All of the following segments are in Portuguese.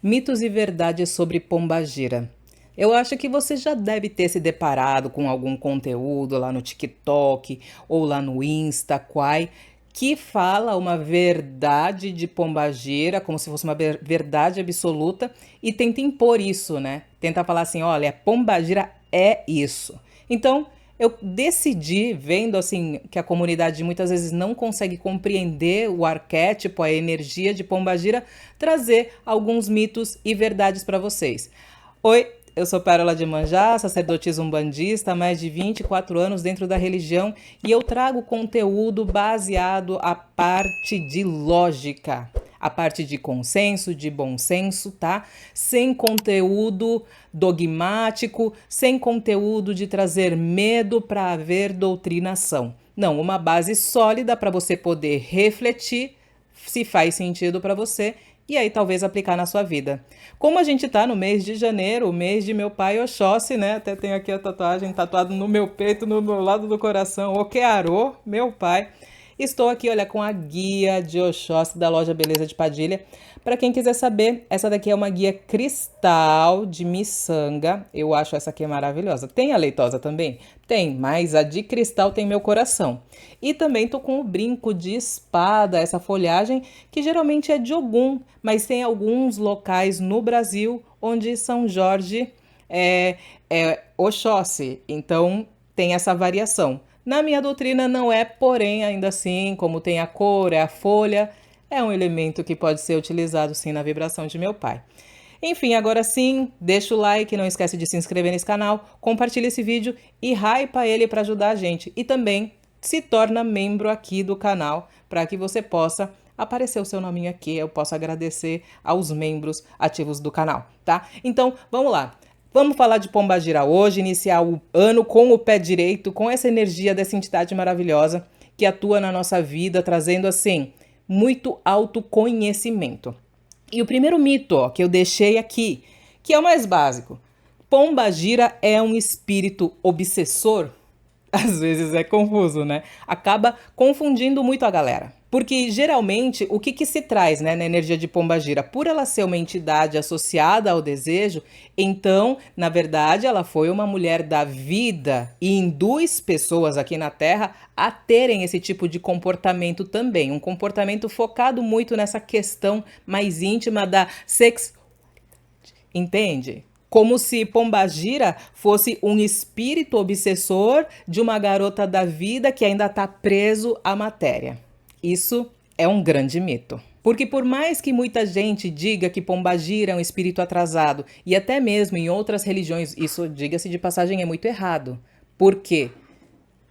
Mitos e verdades sobre pombagira. Eu acho que você já deve ter se deparado com algum conteúdo lá no TikTok ou lá no Insta, Quai, que fala uma verdade de pombagira, como se fosse uma verdade absoluta, e tenta impor isso, né? Tenta falar assim, olha, pombagira é isso. Então, eu decidi, vendo assim que a comunidade muitas vezes não consegue compreender o arquétipo, a energia de pombagira, trazer alguns mitos e verdades para vocês. Oi, eu sou Pérola de Manjá, sacerdotisa umbandista há mais de 24 anos dentro da religião e eu trago conteúdo baseado a parte de lógica, a parte de consenso, de bom senso, tá? Sem conteúdo dogmático, sem conteúdo de trazer medo para haver doutrinação. Não, uma base sólida para você poder refletir se faz sentido para você e aí talvez aplicar na sua vida. Como a gente tá no mês de janeiro, o mês de meu pai Oxóssi, né? Até tenho aqui a tatuagem tatuada no meu peito, no meu lado do coração, Okearô, meu pai. Estou aqui, olha, com a guia de Oxóssi da loja Beleza de Padilha. Para quem quiser saber, essa daqui é uma guia cristal de miçanga. Eu acho essa aqui maravilhosa. Tem a leitosa também? Tem, mas a de cristal tem meu coração. E também tô com o brinco de espada, essa folhagem que geralmente é de Ogum, mas tem alguns locais no Brasil onde São Jorge é Oxóssi. Então tem essa variação. Na minha doutrina não é, porém, ainda assim, como tem a cor, é a folha, é um elemento que pode ser utilizado sim na vibração de meu pai. Enfim, agora sim, deixa o like, não esquece de se inscrever nesse canal, compartilha esse vídeo e hypa ele para ajudar a gente. E também se torna membro aqui do canal para que você possa aparecer o seu nominho aqui, eu posso agradecer aos membros ativos do canal, tá? Então, vamos lá. Vamos falar de pombagira hoje, iniciar o ano com o pé direito, com essa energia dessa entidade maravilhosa que atua na nossa vida, trazendo assim muito autoconhecimento. E o primeiro mito, ó, que eu deixei aqui, que é o mais básico. Pombagira é um espírito obsessor? Às vezes é confuso, né? Acaba confundindo muito a galera. Porque geralmente o que se traz, né, na energia de pombagira? Por ela ser uma entidade associada ao desejo, então, na verdade, ela foi uma mulher da vida e induz pessoas aqui na Terra a terem esse tipo de comportamento também. Um comportamento focado muito nessa questão mais íntima da sexualidade. Entende? Como se pombagira fosse um espírito obsessor de uma garota da vida que ainda está preso à matéria. Isso é um grande mito. Porque por mais que muita gente diga que pombagira é um espírito atrasado, e até mesmo em outras religiões, isso, diga-se de passagem, é muito errado. Por quê?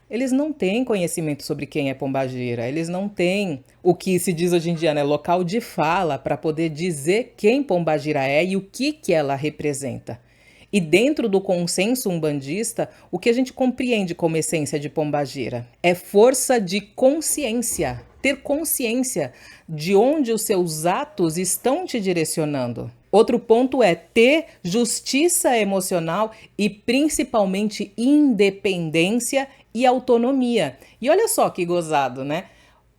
Eles não têm conhecimento sobre quem é pombagira, eles não têm o que se diz hoje em dia, né, local de fala para poder dizer quem pombagira é e o que ela representa. E dentro do consenso umbandista, o que a gente compreende como essência de pombagira é força de consciência, ter consciência de onde os seus atos estão te direcionando. Outro ponto é ter justiça emocional e principalmente independência e autonomia. E olha só que gozado, né?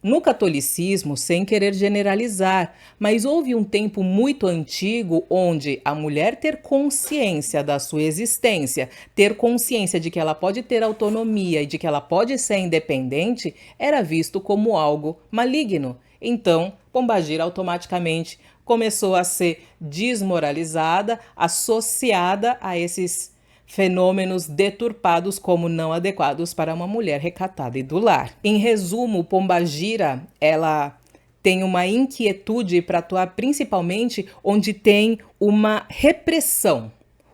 No catolicismo, sem querer generalizar, mas houve um tempo muito antigo onde a mulher ter consciência da sua existência, ter consciência de que ela pode ter autonomia e de que ela pode ser independente, era visto como algo maligno. Então, pombagira automaticamente começou a ser desmoralizada, associada a esses fenômenos deturpados como não adequados para uma mulher recatada e do lar. Em resumo, pombagira, ela tem uma inquietude para atuar principalmente onde tem uma repressão,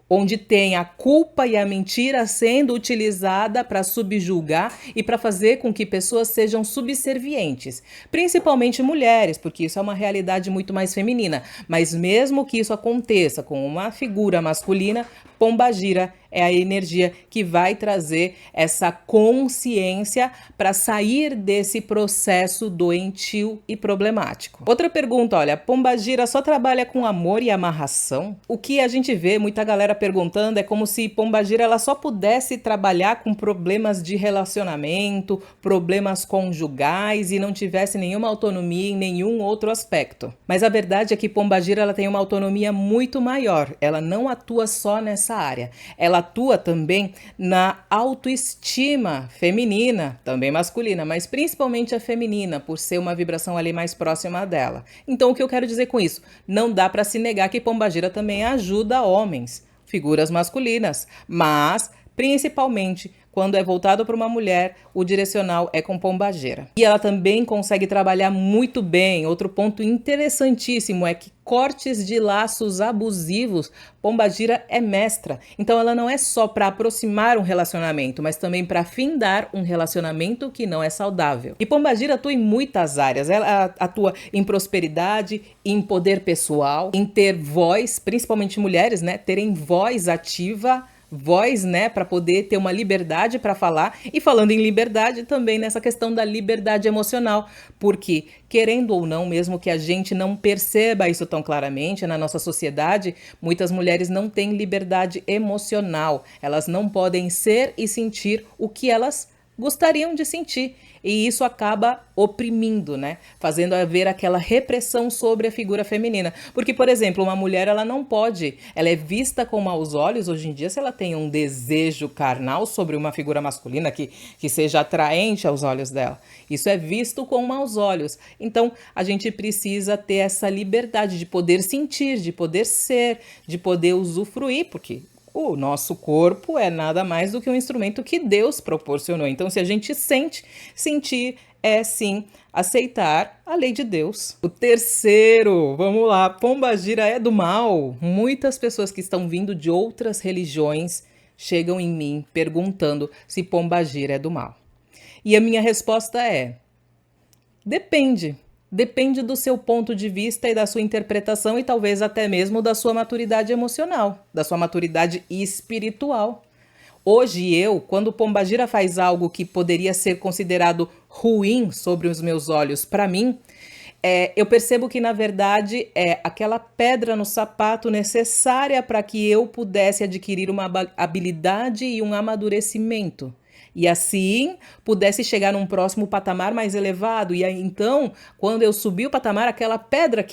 onde tem a culpa e a mentira sendo utilizada para subjugar e para fazer com que pessoas sejam subservientes, principalmente mulheres, porque isso é uma realidade muito mais feminina. Mas mesmo que isso aconteça com uma figura masculina, pombagira é a energia que vai trazer essa consciência para sair desse processo doentio e problemático. Outra pergunta, olha, pombagira só trabalha com amor e amarração? O que a gente vê muita galera perguntando é como se pombagira ela só pudesse trabalhar com problemas de relacionamento, problemas conjugais e não tivesse nenhuma autonomia em nenhum outro aspecto. Mas a verdade é que pombagira ela tem uma autonomia muito maior. Ela não atua só nessa área. Ela atua também na autoestima feminina, também masculina, mas principalmente a feminina, por ser uma vibração ali mais próxima dela. Então, o que eu quero dizer com isso? Não dá para se negar que pombagira também ajuda homens, figuras masculinas, mas principalmente quando é voltado para uma mulher, o direcional é com pombagira. E ela também consegue trabalhar muito bem. Outro ponto interessantíssimo é que cortes de laços abusivos, pombagira é mestra. Então ela não é só para aproximar um relacionamento, mas também para findar um relacionamento que não é saudável. E pombagira atua em muitas áreas. Ela atua em prosperidade, em poder pessoal, em ter voz, principalmente mulheres, né, terem voz ativa, voz, né, para poder ter uma liberdade para falar. E falando em liberdade, também nessa questão da liberdade emocional, porque querendo ou não, mesmo que a gente não perceba isso tão claramente na nossa sociedade, muitas mulheres não têm liberdade emocional. Elas não podem ser e sentir o que elas gostariam de sentir. E isso acaba oprimindo, né? Fazendo haver aquela repressão sobre a figura feminina. Porque, por exemplo, uma mulher, ela não pode, ela é vista com maus olhos hoje em dia se ela tem um desejo carnal sobre uma figura masculina que seja atraente aos olhos dela. Isso é visto com maus olhos. Então, a gente precisa ter essa liberdade de poder sentir, de poder ser, de poder usufruir, porque o nosso corpo é nada mais do que um instrumento que Deus proporcionou. Então, se a gente sente, sentir é sim aceitar a lei de Deus. O terceiro, vamos lá, pombagira é do mal. Muitas pessoas que estão vindo de outras religiões chegam em mim perguntando se pombagira é do mal. E a minha resposta é: depende. Depende do seu ponto de vista e da sua interpretação e talvez até mesmo da sua maturidade emocional, da sua maturidade espiritual. Hoje quando pombagira faz algo que poderia ser considerado ruim sobre os meus olhos para mim, eu percebo que na verdade é aquela pedra no sapato necessária para que eu pudesse adquirir uma habilidade e um amadurecimento. E assim pudesse chegar num próximo patamar mais elevado. E aí, então, quando eu subi o patamar, aquela pedra,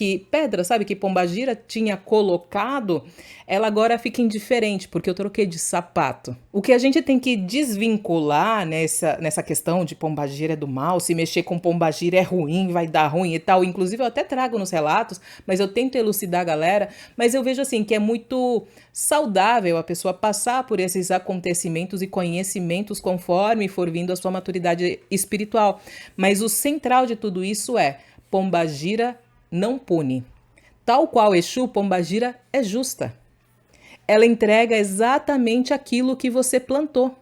sabe, que pombagira tinha colocado, ela agora fica indiferente, porque eu troquei de sapato. O que a gente tem que desvincular nessa questão de pombagira é do mal, se mexer com pombagira é ruim, vai dar ruim e tal. Inclusive, eu até trago nos relatos, mas eu tento elucidar a galera. Mas eu vejo assim que é muito saudável a pessoa passar por esses acontecimentos e conhecimentos conforme for vindo a sua maturidade espiritual. Mas o central de tudo isso é: pombagira não pune. Tal qual Exu, pombagira é justa. Ela entrega exatamente aquilo que você plantou.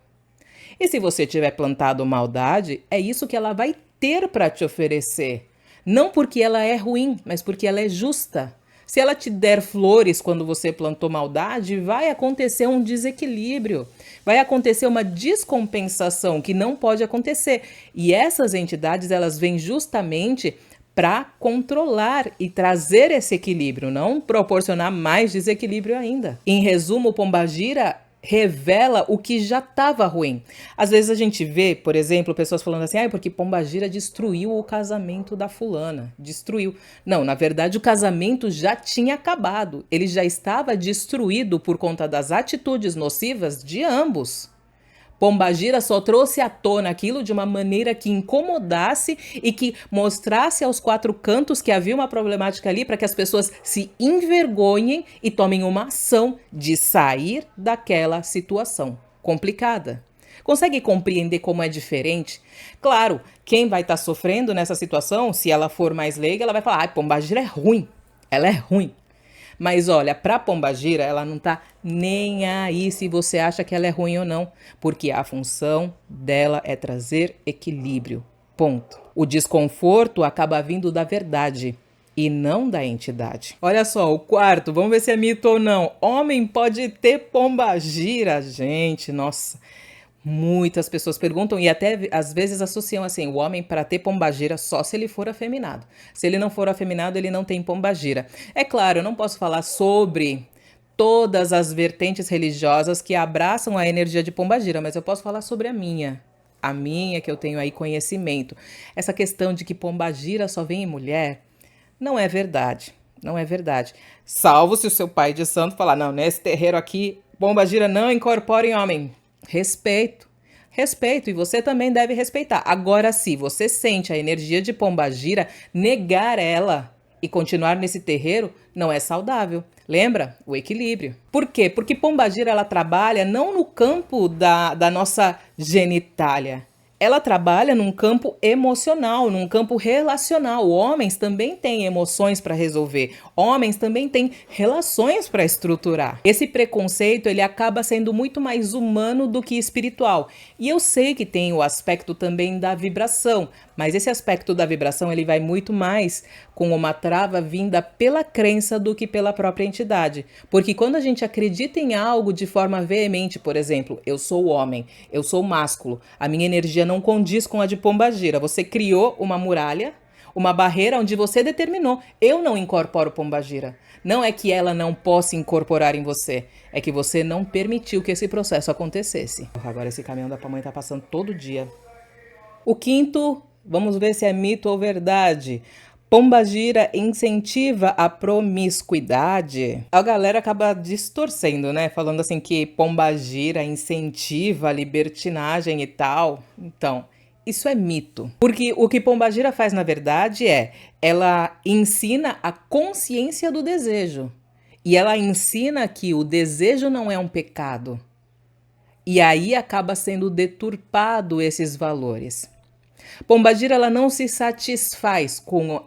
E se você tiver plantado maldade, é isso que ela vai ter para te oferecer. Não porque ela é ruim, mas porque ela é justa. Se ela te der flores quando você plantou maldade, vai acontecer um desequilíbrio, vai acontecer uma descompensação que não pode acontecer. E essas entidades, elas vêm justamente para controlar e trazer esse equilíbrio, não proporcionar mais desequilíbrio ainda. Em resumo, pombagira revela o que já estava ruim. Às vezes a gente vê, por exemplo, pessoas falando assim: porque pombagira destruiu o casamento da fulana. Destruiu. Não, na verdade o casamento já tinha acabado. Ele já estava destruído por conta das atitudes nocivas de ambos. Pombagira só trouxe à tona aquilo de uma maneira que incomodasse e que mostrasse aos quatro cantos que havia uma problemática ali, para que as pessoas se envergonhem e tomem uma ação de sair daquela situação complicada. Consegue compreender como é diferente? Claro, quem vai estar sofrendo nessa situação, se ela for mais leiga, ela vai falar: pombagira é ruim, ela é ruim. Mas olha, para pombagira, ela não tá nem aí se você acha que ela é ruim ou não, porque a função dela é trazer equilíbrio. Ponto. O desconforto acaba vindo da verdade. e não da entidade. Olha só, o quarto, vamos ver se é mito ou não. Homem pode ter pombagira, gente, nossa. Muitas pessoas perguntam e até às vezes associam assim, o homem para ter pombagira só se ele for afeminado. Se ele não for afeminado, ele não tem pombagira. É claro, eu não posso falar sobre todas as vertentes religiosas que abraçam a energia de pombagira, mas eu posso falar sobre a minha que eu tenho aí conhecimento. Essa questão de que pombagira só vem em mulher, não é verdade. Não é verdade. Salvo se o seu pai de santo falar, não, nesse terreiro aqui, pombagira não incorpora em homem. Respeito. Respeito, e você também deve respeitar. Agora, se você sente a energia de pombagira, negar ela e continuar nesse terreiro não é saudável. Lembra? O equilíbrio. Por quê? Porque pombagira ela trabalha não no campo da nossa genitália. Ela trabalha num campo emocional, num campo relacional. Homens também têm emoções para resolver. Homens também têm relações para estruturar. Esse preconceito, ele acaba sendo muito mais humano do que espiritual. E eu sei que tem o aspecto também da vibração, mas esse aspecto da vibração, ele vai muito mais com uma trava vinda pela crença do que pela própria entidade. Porque quando a gente acredita em algo de forma veemente, por exemplo, eu sou homem, eu sou másculo, a minha energia não condiz com a de pombagira. Você criou uma muralha, uma barreira onde você determinou, eu não incorporo pombagira. Não é que ela não possa incorporar em você, é que você não permitiu que esse processo acontecesse. Agora esse caminhão da pamonha tá passando todo dia. O quinto, vamos ver se é mito ou verdade. Pombagira incentiva a promiscuidade. A galera acaba distorcendo, né? Falando assim que pombagira incentiva a libertinagem e tal. Então, isso é mito. Porque o que pombagira faz, na verdade, ela ensina a consciência do desejo. E ela ensina que o desejo não é um pecado. E aí acaba sendo deturpado esses valores. Pombagira ela não se satisfaz com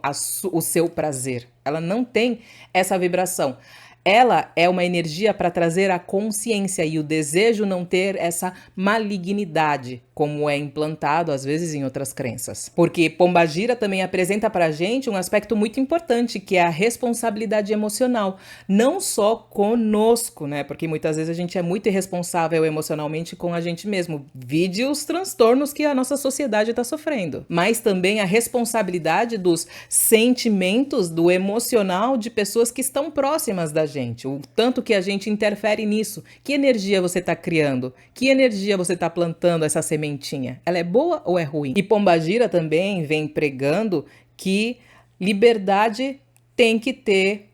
o seu prazer. Ela não tem essa vibração. Ela é uma energia para trazer a consciência e o desejo não ter essa malignidade, como é implantado às vezes em outras crenças. Porque Pombagira também apresenta para a gente um aspecto muito importante, que é a responsabilidade emocional. Não só conosco, né? Porque muitas vezes a gente é muito irresponsável emocionalmente com a gente mesmo. Vide os transtornos que a nossa sociedade está sofrendo. Mas também a responsabilidade dos sentimentos, do emocional de pessoas que estão próximas da gente. O tanto que a gente interfere nisso. Que energia você está criando? Que energia você está plantando essa sementinha? Ela é boa ou é ruim? E Pombagira também vem pregando que liberdade tem que ter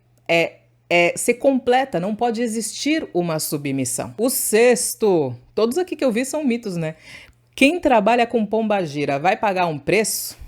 ser completa, não pode existir uma submissão. O sexto, todos aqui que eu vi são mitos, né? Quem trabalha com pombagira vai pagar um preço?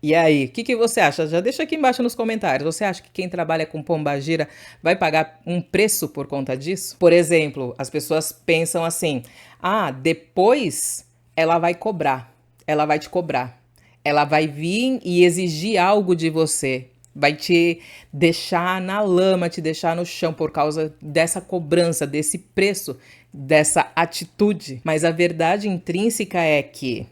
E aí, o que você acha? Já deixa aqui embaixo nos comentários. Você acha que quem trabalha com pombagira vai pagar um preço por conta disso? Por exemplo, as pessoas pensam assim: ah, depois ela vai cobrar, ela vai te cobrar, ela vai vir e exigir algo de você. Vai te deixar na lama, te deixar no chão por causa dessa cobrança, desse preço, dessa atitude. Mas a verdade intrínseca é que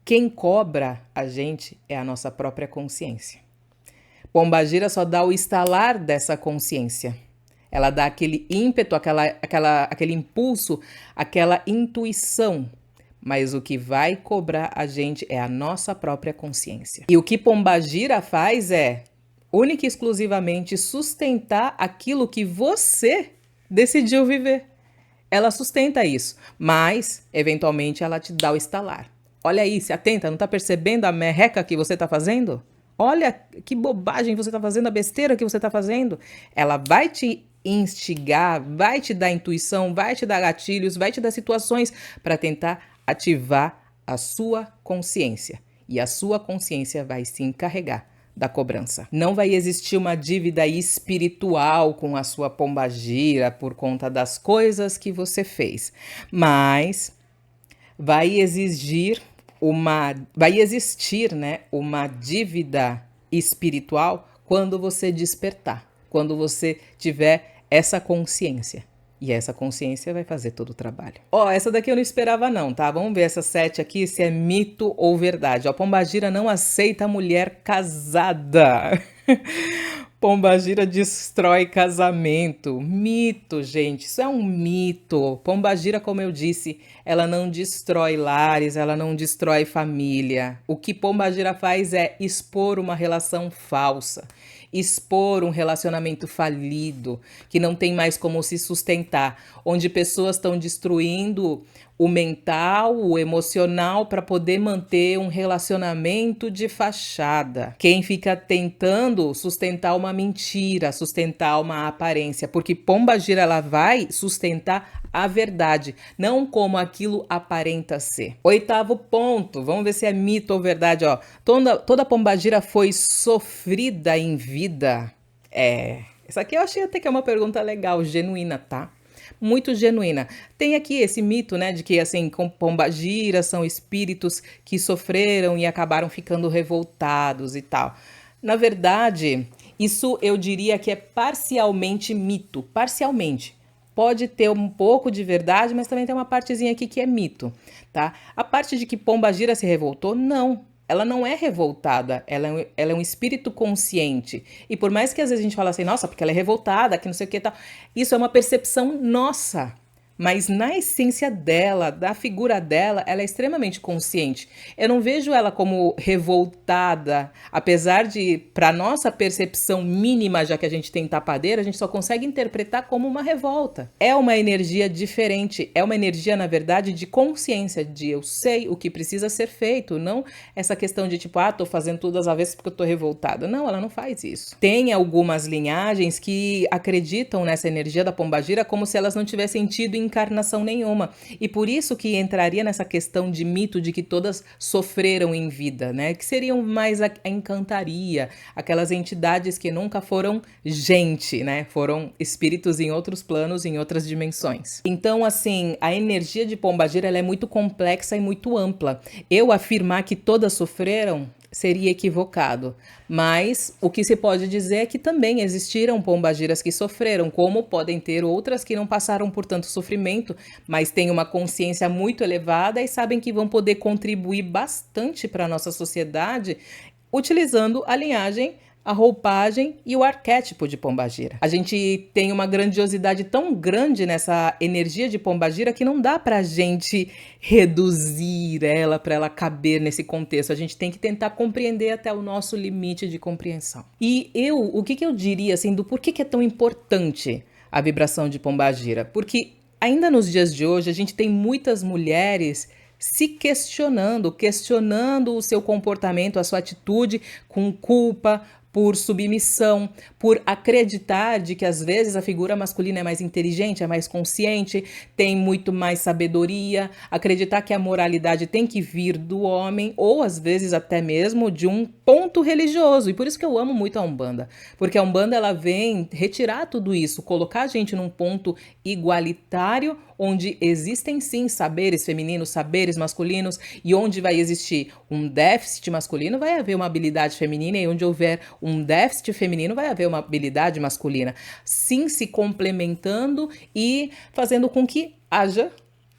quem cobra a gente é a nossa própria consciência. Pombagira só dá o estalar dessa consciência. Ela dá aquele ímpeto, aquele impulso, aquela intuição. Mas o que vai cobrar a gente é a nossa própria consciência. E o que Pombagira faz é única e exclusivamente sustentar aquilo que você decidiu viver. Ela sustenta isso, mas eventualmente ela te dá o estalar. Olha aí, se atenta, não está percebendo a merreca que você está fazendo? Olha que bobagem você está fazendo, a besteira que você está fazendo. Ela vai te instigar, vai te dar intuição, vai te dar gatilhos, vai te dar situações para tentar ativar a sua consciência. E a sua consciência vai se encarregar da cobrança. Não vai existir uma dívida espiritual com a sua pombagira por conta das coisas que você fez, mas vai existir uma dívida espiritual quando você despertar, quando você tiver essa consciência. E essa consciência vai fazer todo o trabalho. Essa daqui eu não esperava não, tá? Vamos ver essa 7 aqui, se é mito ou verdade. Pombagira não aceita mulher casada. Pombagira destrói casamento. Mito, gente, isso é um mito. Pombagira, como eu disse, ela não destrói lares, ela não destrói família. O que Pombagira faz é expor uma relação falsa, expor um relacionamento falido, que não tem mais como se sustentar, onde pessoas estão destruindo o mental, o emocional para poder manter um relacionamento de fachada. Quem fica tentando sustentar uma mentira, sustentar uma aparência, porque Pombagira ela vai sustentar a verdade, não como aquilo aparenta ser. Oitavo ponto, vamos ver se é mito ou verdade, ó. Toda Pombagira foi sofrida em vida. Essa aqui eu achei até que é uma pergunta legal, genuína, tá? Muito genuína. Tem aqui esse mito, né, de que assim, com pombagira são espíritos que sofreram e acabaram ficando revoltados e tal. Na verdade, isso eu diria que é parcialmente mito, parcialmente. Pode ter um pouco de verdade, mas também tem uma partezinha aqui que é mito, tá? A parte de que Pombagira se revoltou, não. Ela não é revoltada, ela é um espírito consciente. E por mais que às vezes a gente fala assim, nossa, porque ela é revoltada, que não sei o que e tal, isso é uma percepção nossa. Mas na essência dela, da figura dela, ela é extremamente consciente. Eu não vejo ela como revoltada, apesar de, para nossa percepção mínima, já que a gente tem tapadeira, a gente só consegue interpretar como uma revolta. É uma energia diferente, é uma energia, na verdade, de consciência, de eu sei o que precisa ser feito, não essa questão de tipo, tô fazendo tudo às avessas porque eu tô revoltada. Não, ela não faz isso. Tem algumas linhagens que acreditam nessa energia da pombagira como se elas não tivessem tido encarnação nenhuma. E por isso que entraria nessa questão de mito de que todas sofreram em vida, né? Que seriam mais a encantaria, aquelas entidades que nunca foram gente, né? Foram espíritos em outros planos, em outras dimensões. Então, assim, a energia de pombagira ela é muito complexa e muito ampla. Eu afirmar que todas sofreram seria equivocado, mas o que se pode dizer é que também existiram pombagiras que sofreram, como podem ter outras que não passaram por tanto sofrimento, mas têm uma consciência muito elevada e sabem que vão poder contribuir bastante para a nossa sociedade utilizando a linhagem, a roupagem e o arquétipo de pombagira. A gente tem uma grandiosidade tão grande nessa energia de pombagira que não dá pra gente reduzir ela para ela caber nesse contexto. A gente tem que tentar compreender até o nosso limite de compreensão. E o que eu diria assim do porquê que é tão importante a vibração de pombagira? Porque ainda nos dias de hoje a gente tem muitas mulheres se questionando o seu comportamento, a sua atitude com culpa, por submissão, por acreditar de que às vezes a figura masculina é mais inteligente, é mais consciente, tem muito mais sabedoria, acreditar que a moralidade tem que vir do homem ou às vezes até mesmo de um ponto religioso. E por isso que eu amo muito a Umbanda, porque a Umbanda ela vem retirar tudo isso, colocar a gente num ponto igualitário, onde existem sim saberes femininos, saberes masculinos, e onde vai existir um déficit masculino, vai haver uma habilidade feminina, e onde houver um déficit feminino, vai haver uma habilidade masculina, sim se complementando e fazendo com que haja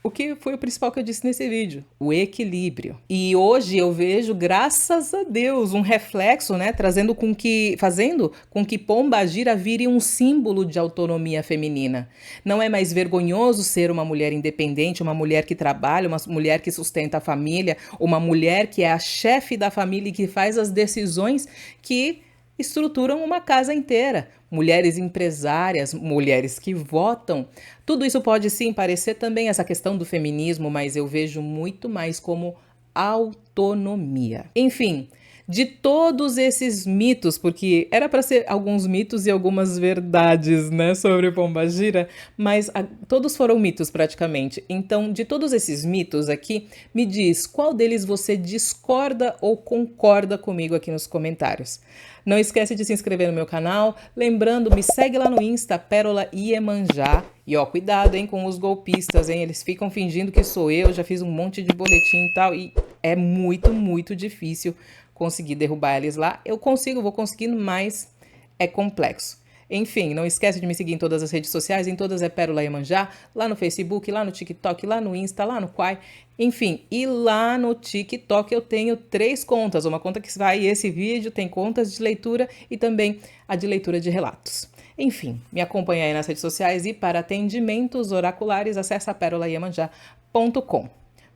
o que foi o principal que eu disse nesse vídeo, o equilíbrio. E hoje eu vejo, graças a Deus, um reflexo, né, fazendo com que Pombagira vire um símbolo de autonomia feminina. Não é mais vergonhoso ser uma mulher independente, uma mulher que trabalha, uma mulher que sustenta a família, uma mulher que é a chefe da família e que faz as decisões que estruturam uma casa inteira. Mulheres empresárias, mulheres que votam. Tudo isso pode sim parecer também essa questão do feminismo, mas eu vejo muito mais como autonomia. Enfim, de todos esses mitos, porque era para ser alguns mitos e algumas verdades, né, sobre Pombagira, mas todos foram mitos praticamente. Então, de todos esses mitos aqui, me diz qual deles você discorda ou concorda comigo aqui nos comentários. Não esquece de se inscrever no meu canal. Lembrando, me segue lá no Insta, Pérola Iemanjá. E ó, cuidado, hein, com os golpistas, hein? Eles ficam fingindo que sou eu, já fiz um monte de boletim e tal. E é muito, muito difícil conseguir derrubar eles lá. Eu consigo, vou conseguindo, mas é complexo. Enfim, não esquece de me seguir em todas as redes sociais, em todas é Pérola Iemanjá, lá no Facebook, lá no TikTok, lá no Insta, lá no Quai, enfim. E lá no TikTok eu tenho 3 contas, uma conta que vai esse vídeo, tem contas de leitura e também a de leitura de relatos. Enfim, me acompanha aí nas redes sociais e para atendimentos oraculares, acesse perolaiemanjá.com.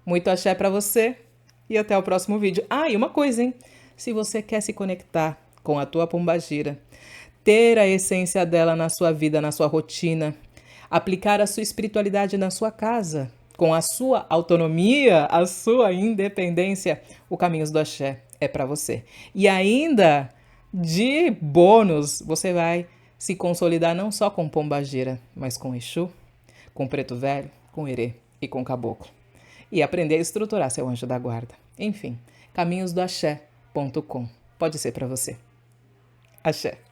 Muito axé para você e até o próximo vídeo. Ah, e uma coisa, hein? Se você quer se conectar com a tua pombagira, ter a essência dela na sua vida, na sua rotina, aplicar a sua espiritualidade na sua casa, com a sua autonomia, a sua independência, o Caminhos do Axé é para você. E ainda, de bônus, você vai se consolidar não só com pombagira, mas com Exu, com Preto Velho, com Herê e com Caboclo. E aprender a estruturar seu anjo da guarda. Enfim, caminhosdoaxé.com. Pode ser para você. Axé.